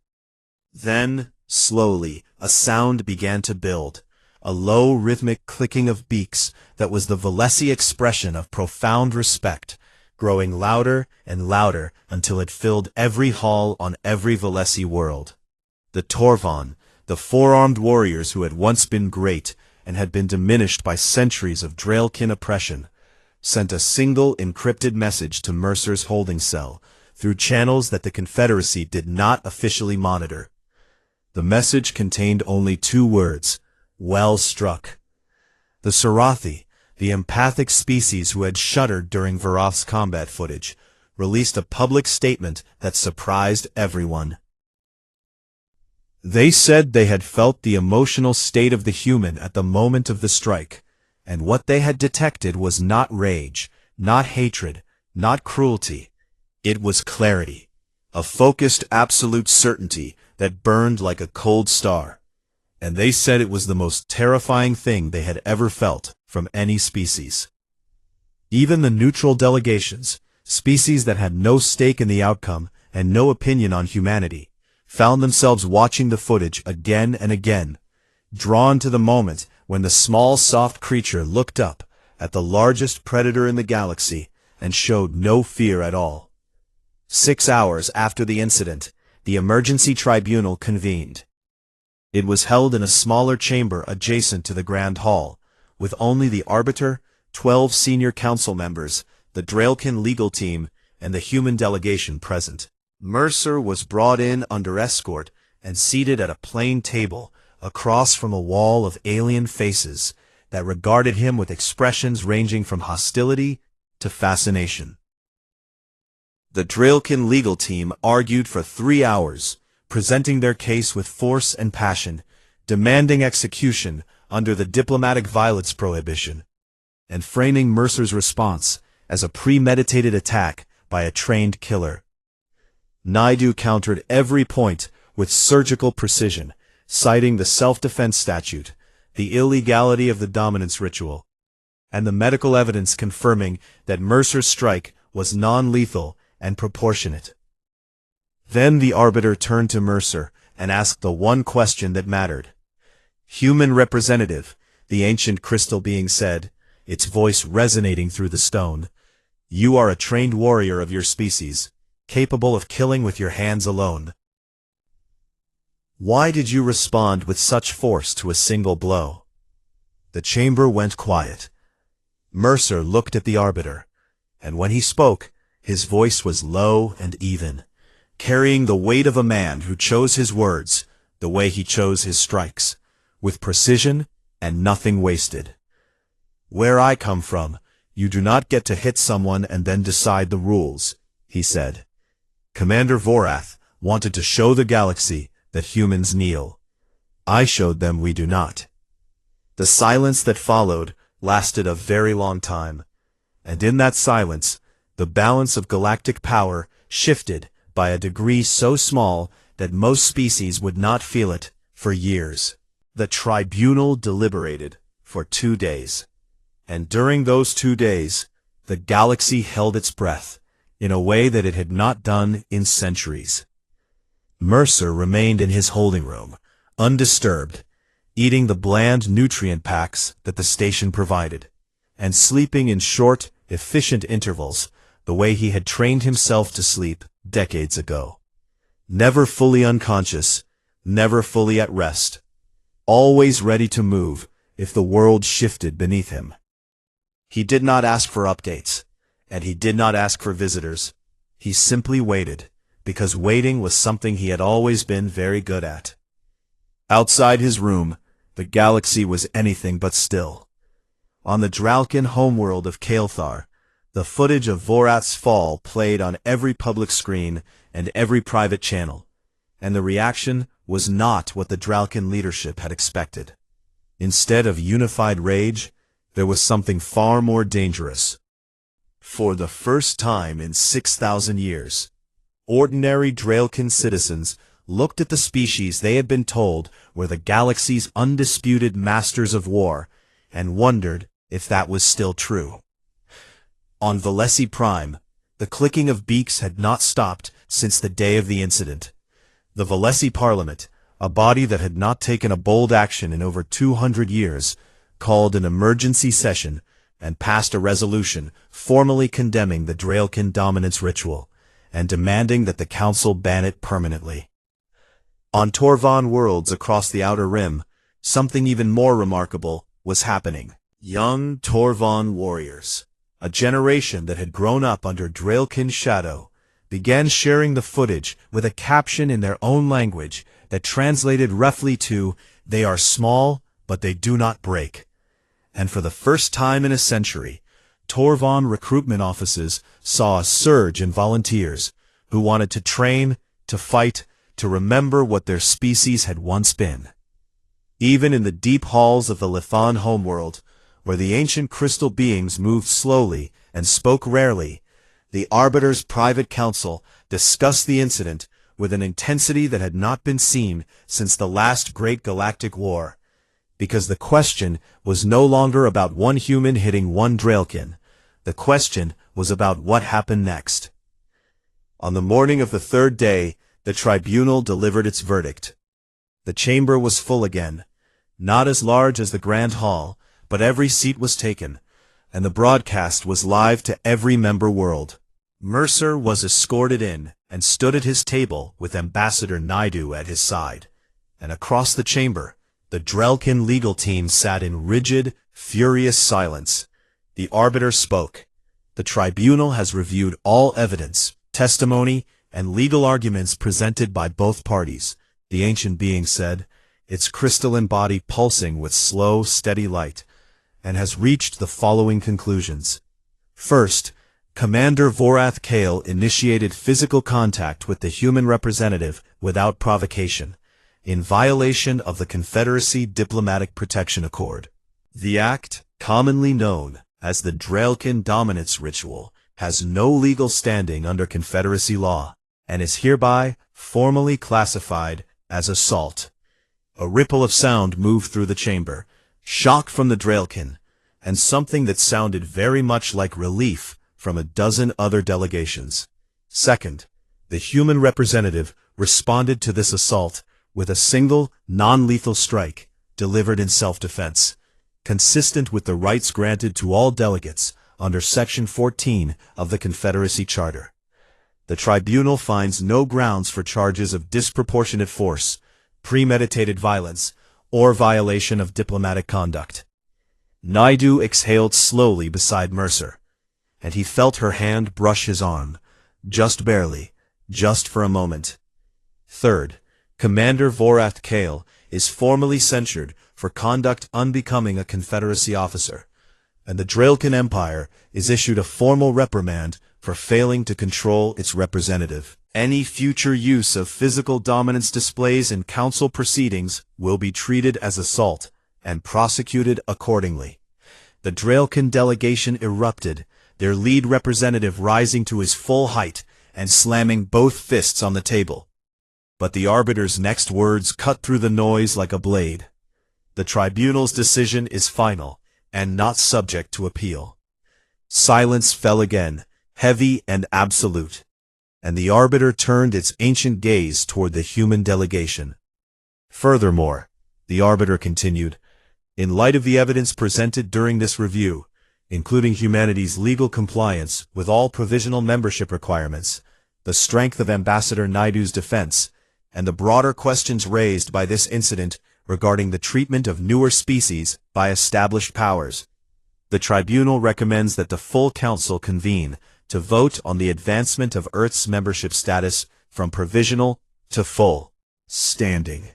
Speaker 1: Then, slowly, a sound began to build, a low, rhythmic clicking of beaks that was the Velesi expression of profound respect, growing louder and louder until it filled every hall on every Velesi world. The Torvon, the four-armed warriors who had once been great and had been diminished by centuries of Draelkin oppression, sent a single encrypted message to Mercer's holding cell through channels that the Confederacy did not officially monitor. The message contained only 2 words: well struck. The Sarathi, the empathic species who had shuddered during Varroth's combat footage, released a public statement that surprised everyone. They said they had felt the emotional state of the human at the moment of the strike, and what they had detected was not rage, not hatred, not cruelty. It was clarity, a focused absolute certainty that burned like a cold star. And they said it was the most terrifying thing they had ever felt from any species. Even the neutral delegations, species that had no stake in the outcome and no opinion on humanity, found themselves watching the footage again and again, drawn to the moment when the small, soft creature looked up at the largest predator in the galaxy and showed no fear at all. 6 hours after the incident, the emergency tribunal convened. It was held in a smaller chamber adjacent to the Grand Hall, with only the Arbiter, 12 senior council members, the Draelkin legal team, and the human delegation present. Mercer was brought in under escort and seated at a plain table across from a wall of alien faces that regarded him with expressions ranging from hostility to fascination. The Draelkin legal team argued for 3 hours, presenting their case with force and passion, demanding execution under the diplomatic violence prohibition, and framing Mercer's response as a premeditated attack by a trained killer. Naidu countered every point with surgical precision, citing the self-defense statute, the illegality of the dominance ritual, and the medical evidence confirming that Mercer's strike was non-lethal and proportionate. Then the Arbiter turned to Mercer and asked the one question that mattered. "Human representative," the ancient crystal being said, its voice resonating through the stone, "you are a trained warrior of your species, capable of killing with your hands alone. Why did you respond with such force to a single blow?" The chamber went quiet. Mercer looked at the Arbiter, and when he spoke, his voice was low and even, carrying the weight of a man who chose his words the way he chose his strikes, with precision and nothing wasted. "Where I come from, you do not get to hit someone and then decide the rules," he said. "Commander Vorath wanted to show the galaxy that humans kneel. I showed them we do not." The silence that followed lasted a very long time, and in that silence, the balance of galactic power shifted by a degree so small that most species would not feel it for years. The tribunal deliberated for 2 days, and during those 2 days, the galaxy held its breath in a way that it had not done in centuries. Mercer remained in his holding room, undisturbed, eating the bland nutrient packs that the station provided, and sleeping in short, efficient intervals the way he had trained himself to sleep decades ago. Never fully unconscious, never fully at rest, always ready to move if the world shifted beneath him. He did not ask for updates, and he did not ask for visitors. He simply waited, because waiting was something he had always been very good at. Outside his room, the galaxy was anything but still. On the Dralkin homeworld of Kael'thar, the footage of Vorath's fall played on every public screen and every private channel, and the reaction was not what the Dralkin leadership had expected. Instead of unified rage, there was something far more dangerous. For the first time in 6,000 years, ordinary Dralkin citizens looked at the species they had been told were the galaxy's undisputed masters of war, and wondered if that was still true. On Valesi Prime, the clicking of beaks had not stopped since the day of the incident. The Valesi Parliament, a body that had not taken a bold action in over 200 years, called an emergency session and passed a resolution formally condemning the Dralkin dominance ritual and demanding that the council ban it permanently. On Torvan worlds across the Outer Rim, something even more remarkable was happening. Young Torvan warriors, a generation that had grown up under Dralkin's shadow, began sharing the footage with a caption in their own language that translated roughly to, "They are small, but they do not break." And for the first time in a century, Torvan recruitment offices saw a surge in volunteers who wanted to train, to fight, to remember what their species had once been. Even in the deep halls of the Lithan homeworld, where the ancient crystal beings moved slowly and spoke rarely, the Arbiter's private council discussed the incident with an intensity that had not been seen since the last great galactic war, because the question was no longer about one human hitting one Dralkin. The question was about what happened next. On the morning of the third day, the tribunal delivered its verdict. The chamber was full again, not as large as the Grand Hall, but every seat was taken, and the broadcast was live to every member world. Mercer was escorted in and stood at his table with Ambassador Naidu at his side, and across the chamber, the Dralkin legal team sat in rigid, furious silence. The Arbiter spoke. "The tribunal has reviewed all evidence, testimony, and legal arguments presented by both parties," the ancient being said, its crystalline body pulsing with slow, steady light, and has reached the following conclusions. First, Commander Vorath Kale initiated physical contact with the human representative without provocation, in violation of the Confederacy Diplomatic Protection Accord. The act, commonly known as the Dralkin Dominance Ritual, has no legal standing under Confederacy law, and is hereby formally classified as assault. A ripple of sound moved through the chamber, shock from the Dralkin, and something that sounded very much like relief from a dozen other delegations. Second, the human representative responded to this assault with a single, non-lethal strike, delivered in self-defense, consistent with the rights granted to all delegates under Section 14 of the Confederacy Charter. The tribunal finds no grounds for charges of disproportionate force, premeditated violence, or violation of diplomatic conduct. Naidu exhaled slowly beside Mercer, and he felt her hand brush his arm, just barely, just for a moment. Third, Commander Vorath Kale is formally censured for conduct unbecoming a Confederacy officer, and the Dralkin Empire is issued a formal reprimand for failing to control its representative. Any future use of physical dominance displays in council proceedings will be treated as assault and prosecuted accordingly. The Dralkin delegation erupted, their lead representative rising to his full height and slamming both fists on the table. But the Arbiter's next words cut through the noise like a blade. The tribunal's decision is final and not subject to appeal. Silence fell again, heavy and absolute, and the Arbiter turned its ancient gaze toward the human delegation. Furthermore, the Arbiter continued, in light of the evidence presented during this review, including humanity's legal compliance with all provisional membership requirements, the strength of Ambassador Naidu's defense, and the broader questions raised by this incident regarding the treatment of newer species by established powers, The tribunal recommends that the full council convene to vote on the advancement of Earth's membership status from provisional to full standing.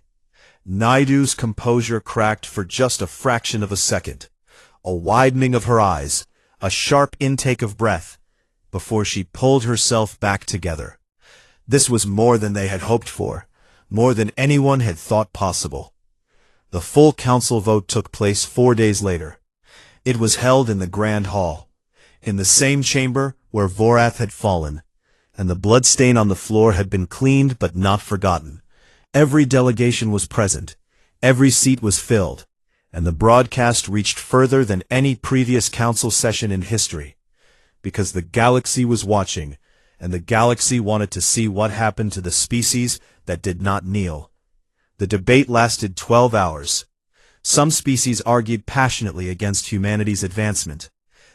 Speaker 1: Naidu's composure cracked for just a fraction of a second, a widening of her eyes, a sharp intake of breath, before she pulled herself back together. This was more than they had hoped for, more than anyone had thought possible. The full council vote took place 4 days later. It was held in the Grand Hall, in the same chamber where Vorath had fallen, and the bloodstain on the floor had been cleaned but not forgotten. Every delegation was present, every seat was filled, and the broadcast reached further than any previous council session in history, because the galaxy was watching, and the galaxy wanted to see what happened to the species that did not kneel. The debate lasted 12 hours. Some species argued passionately against humanity's advancement.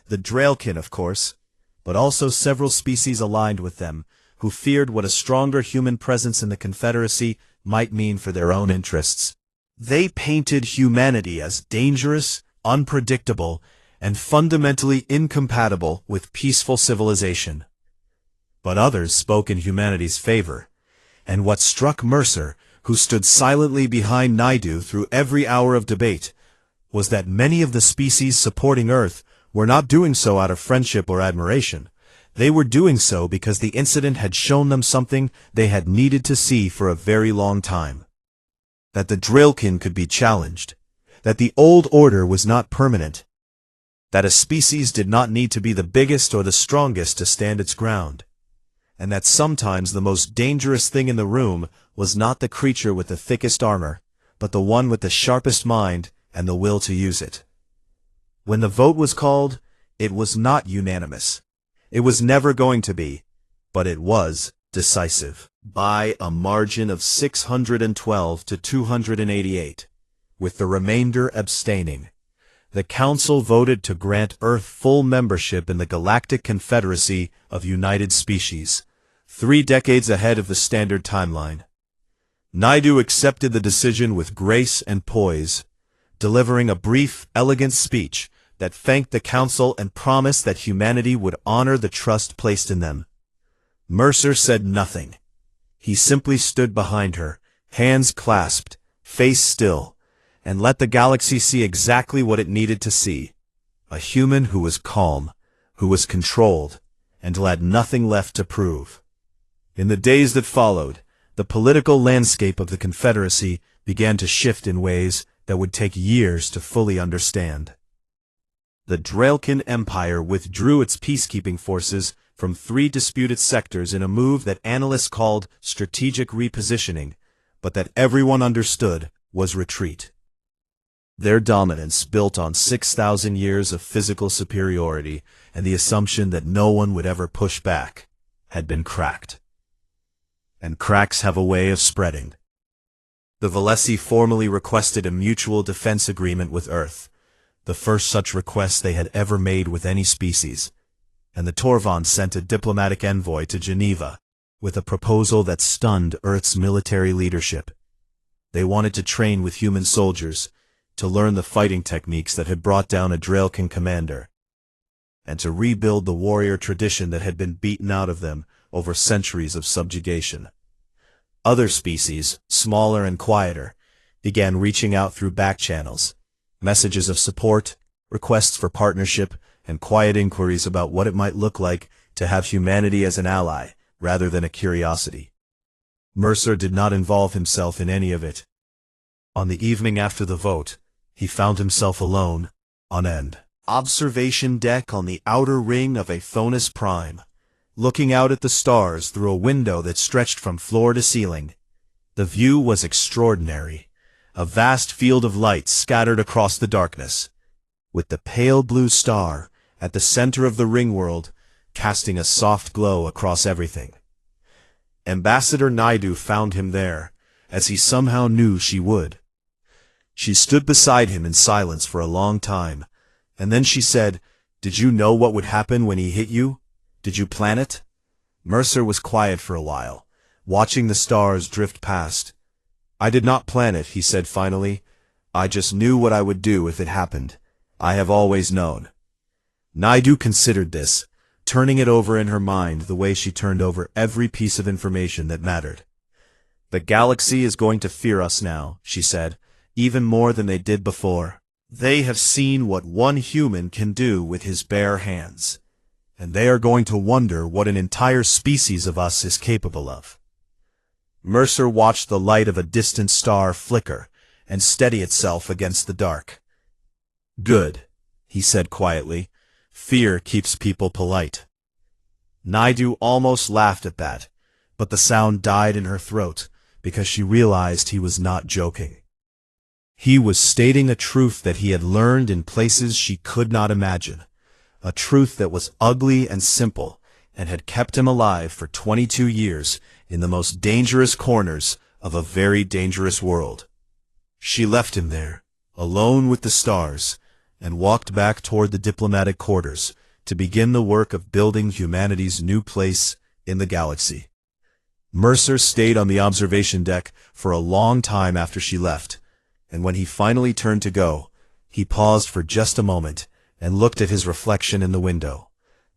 Speaker 1: The Draelkin, of course, but also several species aligned with them, who feared what a stronger human presence in the Confederacy might mean for their own interests. They painted humanity as dangerous, unpredictable, and fundamentally incompatible with peaceful civilization. But others spoke in humanity's favor, and what struck Mercer, who stood silently behind Naidu through every hour of debate, was that many of the species supporting Earth were not doing so out of friendship or admiration. They were doing so because the incident had shown them something they had needed to see for a very long time. That the Draelkin could be challenged, that the old order was not permanent, that a species did not need to be the biggest or the strongest to stand its ground, and that sometimes the most dangerous thing in the room was not the creature with the thickest armor, but the one with the sharpest mind and the will to use it. When the vote was called, it was not unanimous. It was never going to be, but it was decisive, by a margin of 612 to 288, with the remainder abstaining. The Council voted to grant Earth full membership in the Galactic Confederacy of United Species, 3 decades ahead of the standard timeline. Naidu accepted the decision with grace and poise, delivering a brief, elegant speech that thanked the Council and promised that humanity would honor the trust placed in them. Mercer said nothing. He simply stood behind her, hands clasped, face still, and let the galaxy see exactly what it needed to see. A human who was calm, who was controlled, and who had nothing left to prove. In the days that followed, the political landscape of the Confederacy began to shift in ways that would take years to fully understand. The Draelkin Empire withdrew its peacekeeping forces from 3 disputed sectors in a move that analysts called strategic repositioning, but that everyone understood was retreat. Their dominance, built on 6,000 years of physical superiority and the assumption that no one would ever push back, had been cracked. And cracks have a way of spreading. The Valesi formally requested a mutual defense agreement with Earth, the first such request they had ever made with any species, and the Torvans sent a diplomatic envoy to Geneva with a proposal that stunned Earth's military leadership. They wanted to train with human soldiers, to learn the fighting techniques that had brought down a Draelkin commander, and to rebuild the warrior tradition that had been beaten out of them over centuries of subjugation. Other species, smaller and quieter, began reaching out through back channels, messages of support, requests for partnership, and quiet inquiries about what it might look like to have humanity as an ally, rather than a curiosity. Mercer did not involve himself in any of it. On the evening after the vote, he found himself alone, on an observation deck on the outer ring of Aethonus Prime, looking out at the stars through a window that stretched from floor to ceiling. The view was extraordinary, a vast field of light scattered across the darkness, with the pale blue star at the center of the ring world casting a soft glow across everything. Ambassador Naidu found him there, as he somehow knew she would. She stood beside him in silence for a long time, and then she said, "Did you know what would happen when he hit you? Did you plan it?" Mercer was quiet for a while, watching the stars drift past. "I did not plan it," he said finally. "I just knew what I would do if it happened. I have always known. Naidu considered this, turning it over in her mind the way she turned over every piece of information that mattered. "The galaxy is going to fear us now," she said, "even more than they did before. They have seen what one human can do with his bare hands, and they are going to wonder what an entire species of us is capable of." Mercer watched the light of a distant star flicker and steady itself against the dark. "Good," he said quietly. "Fear keeps people polite." Naidu almost laughed at that, but the sound died in her throat because she realized he was not joking. He was stating a truth that he had learned in places she could not imagine, a truth that was ugly and simple and had kept him alive for 22 years in the most dangerous corners of a very dangerous world. She left him there, alone with the stars, and walked back toward the diplomatic quarters to begin the work of building humanity's new place in the galaxy. Mercer stayed on the observation deck for a long time after she left, and when he finally turned to go, he paused for just a moment and looked at his reflection in the window.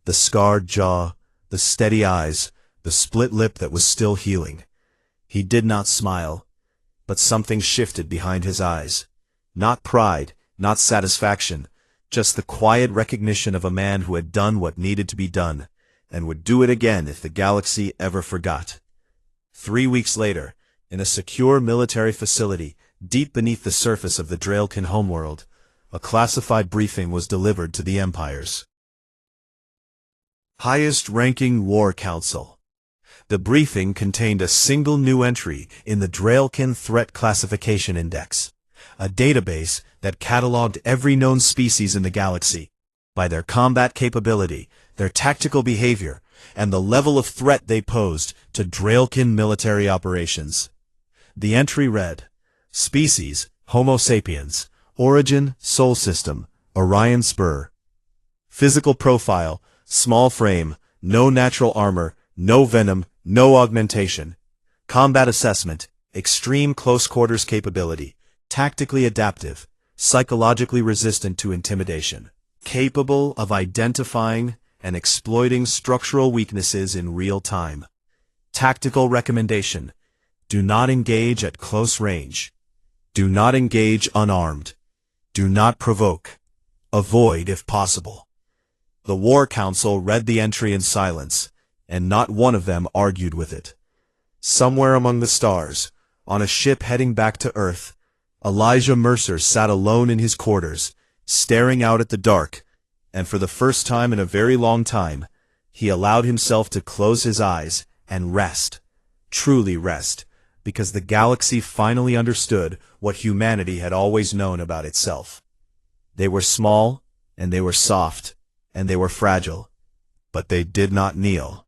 Speaker 1: The scarred jaw, the steady eyes, the split lip that was still healing. He did not smile, but something shifted behind his eyes. Not pride, not satisfaction, just the quiet recognition of a man who had done what needed to be done, and would do it again if the galaxy ever forgot. 3 weeks later, in a secure military facility deep beneath the surface of the Draelkin homeworld, a classified briefing was delivered to the Empire's highest-ranking war council. The briefing contained a single new entry in the Draelkin Threat Classification Index, a database that cataloged every known species in the galaxy by their combat capability, their tactical behavior, and the level of threat they posed to Draelkin military operations. The entry read, Species, Homo sapiens. Origin, Sol System, Orion Spur. Physical profile, small frame, no natural armor, no venom, no augmentation. Combat assessment, extreme close quarters capability, tactically adaptive, psychologically resistant to intimidation, capable of identifying and exploiting structural weaknesses in real time. Tactical recommendation, do not engage at close range. Do not engage unarmed. Do not provoke. Avoid if possible. The War Council read the entry in silence, and not one of them argued with it. Somewhere among the stars, on a ship heading back to Earth, Elijah Mercer sat alone in his quarters, staring out at the dark, and for the first time in a very long time, he allowed himself to close his eyes and rest, truly rest, because the galaxy finally understood what humanity had always known about itself. They were small, and they were soft, and they were fragile, but they did not kneel.